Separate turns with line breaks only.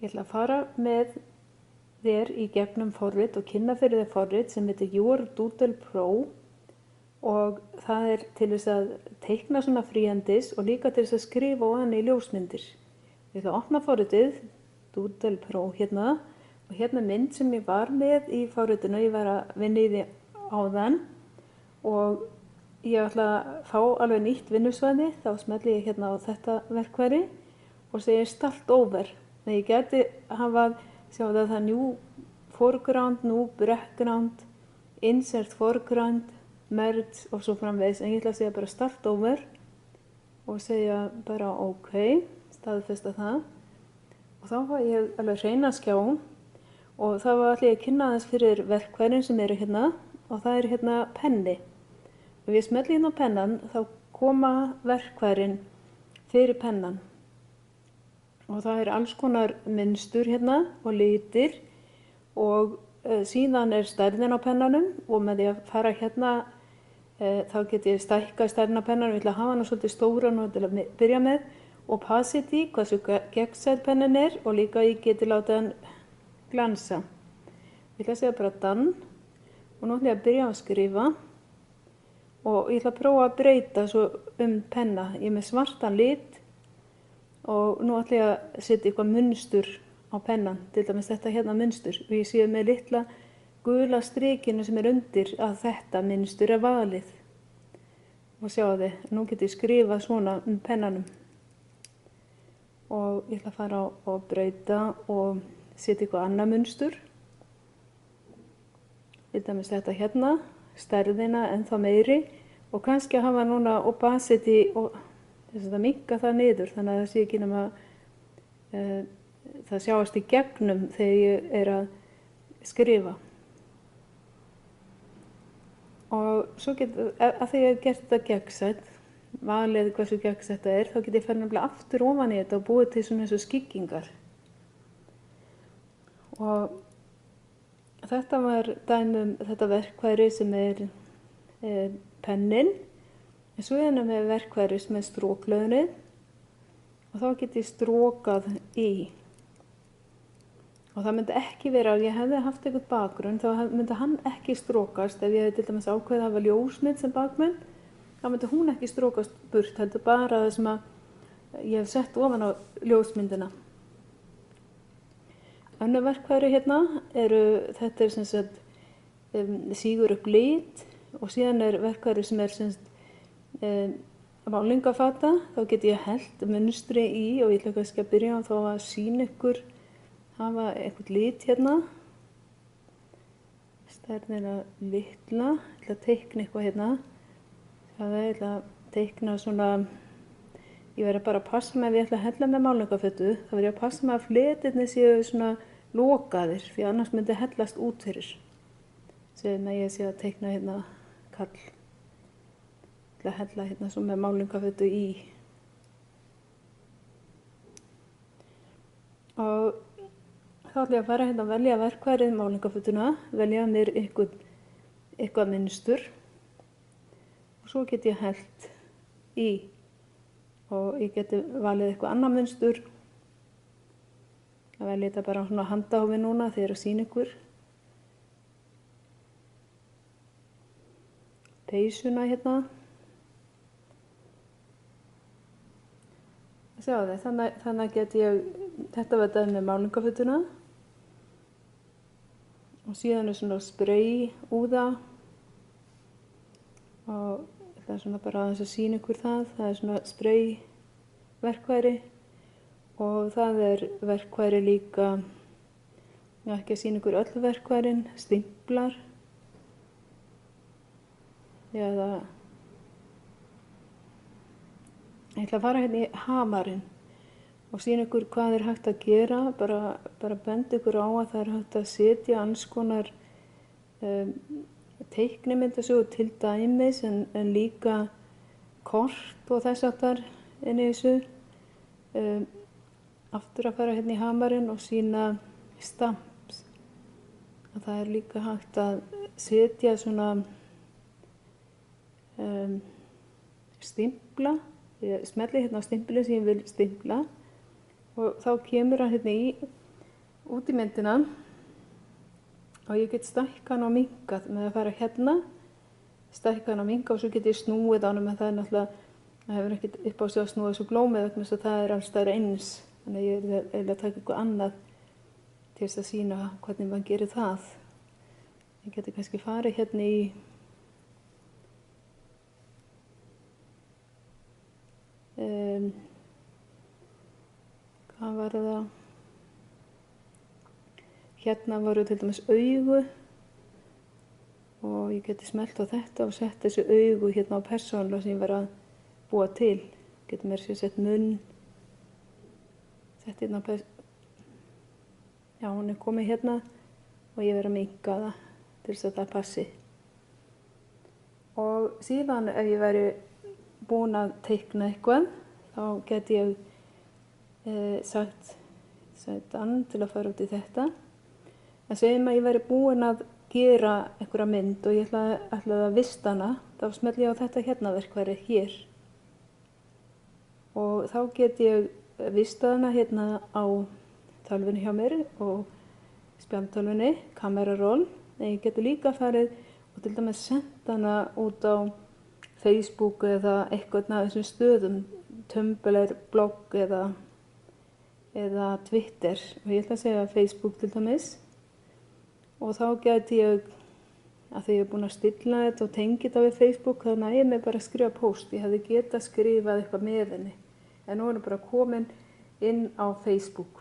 Ég ætla að fara með þér í gegnum forrit og kynna fyrir þér forrit sem heitir Your Doodle Pro og það er til þess að teikna svona fríhandis og líka til þess að skrifa á hann í ljósmyndir. Ég ætla að opna forritið, Doodle Pro hérna, og hérna mynd sem ég var með í forritinu, ég var að vinna í því áðan og ég ætla að fá alveg nýtt vinnusvæði, þá smelli ég hérna á þetta verkfæri og segi Start Over. Þegar ég geti hafa, sjáu það er New Foreground, New Background, Insert Foreground, Merge og svo framvegis, en ég ætla að segja bara Start Over og segja bara OK, staðfesta það og þá fá ég alveg hreina skjá og þá ætla ég að kynna þess fyrir verkfærin sem eru hérna og það er hérna penni. Ef ég smelli hérna á pennan þá koma verkfærin fyrir pennan og það er alls konar mynstur hérna og litir og síðan er stærðin á pennanum og með því að fara hérna þá get ég stækkað stærðin á pennanum, ég ætla að hafa hana svolítið stóran og til að byrja með, opacity, hversu gegnsæð pennin er og líka ég geti látið hann glansa. Ég ætla að segja bara done og nú ætla ég að byrja að skrifa og ég ætla að prófa að breyta svo penna. Ég er með svartan lit og nú ætla ég að setja eitthvað munstur á pennan, til dæmis þetta hérna munstur og ég sé með litla gula strikinu sem er undir að þetta munstur er valið og sjáu þið, nú get ég skrifað svona pennanum og ég ætla að fara og breyta og setja eitthvað annað munstur, til dæmis þetta hérna, stærðina ennþá meiri og kannski að hafa núna opacity og þess að minnka það niður þannig að það sé ekki nema það sjáast í gegnum þegar ég er að skrifa. Og svo að því ég hef gert þetta gegnsætt, valið hversu gegnsætt þetta er, þá get ég farið nefnilega aftur ofan í þetta og búið til svona eins og skyggingar. Og þetta var dæmum þetta verkfæri sem er pennin, en svo er með verkfæri sem er stróklöðnið og þá get ég strókað í. Og það myndi ekki vera, ef ég hefði haft eitthvað bakgrunn, þá myndi hann ekki strókast. Ef ég hefði til dæmis ákveðið að hafa ljósmynd sem bakgrunn, þá myndi hún ekki strókast burt, heldur bara það sem að ég hef sett ofan á ljósmyndina. Önnur verkfæri hérna þetta er sem sagt sígur upp lit og síðan er verkfæri sem er sem sagt málningafata. Þá get ég hellt munstri í og ég ætla kannski að byrja á þá að sýna ykkur hafa eitthvað lit hérna, stærðina litla, ég ætla að teikna eitthvað hérna, það er ég ætla að teikna svona, ég verði bara að passa mig ef ég ætla að hella með málningafötu, þá verði ég að passa mig að fletirnir séu svona lokaðir, því annars myndi hellast út fyrir, sem að ég sé að teikna hérna kall, ég ætla að hella hérna svo með málningafötu í. Og þá ætla ég að fara hérna að velja verkfærið málningafötuna, velja mér eitthvað mynstur og svo get ég hellt í og ég geti valið eitthvað annað mynstur. Ég velja þetta bara svona handahófi núna þegar ég er að sýna ykkur. Peysuna hérna. Sjáu þið, þannig get ég, þetta var þetta með málningafötuna. Og síðan er svona spray úða og það er svona bara aðeins að sýna ykkur það er svona spray verkfæri og það er verkfæri líka, ég ekki að sýna ykkur öll verkfærin, stimplar eða ég ætla að fara hérna í hamarinn og sýna ykkur hvað er hægt að gera, bara benda ykkur á að það er hægt að setja alls konar teiknimyndasögur til dæmis en líka kort og þess aftar inn í þessu. Aftur að fara hérna í hamarinn og sýna stamps. Það er líka hægt að setja svona stimpla. Ég smelli hérna á stimplið sem ég vil stimpla og þá kemur hann hérna í út í myndina og ég get stækkað hann og minnkað með að fara hérna, stækkað hann og minkað og svo get ég snúið á hann, en það er náttúrulega, það hefur ekkert upp á sig að snúa þessu blómið vegna þess að það er alls staðar eins, þannig að ég er eiginlega að taka eitthvað annað til þess að sýna hvernig maður gerir það. Ég geti kannski farið hérna í hvað var það? Hérna voru til dæmis augu og ég geti smellt á þetta og sett þessu augu hérna á persónulega sem ég var að búa til. Geti mér sér sett munn, sett hérna á já, hún er komið hérna og ég verið að minnka það til þess að það passi. Og síðan ef ég væri búin að teikna eitthvað, þá get ég sagt ann til að fara út í þetta. En segjum að ég væri búin að gera einhverja mynd og ég ætlaði að vista hana, þá smelli ég á þetta hérna verkfæri hér. Og þá get ég vistað hana hérna á tölvunni hjá mér og spjaldtölvunni, kameraroll. En ég geti líka farið og til dæmis senda hana út á Facebook eða eitthvað af þessum stöðum, Tumblr, blogg eða Twitter. Og ég ætla að segja Facebook til dæmis. Og þá geti ég, að því ég er búin að stilla þetta og tengja þetta við Facebook, þá nægir mig bara að skrifa post. Ég hefði getað skrifað eitthvað með henni. En nú er hún bara komin inn á Facebook.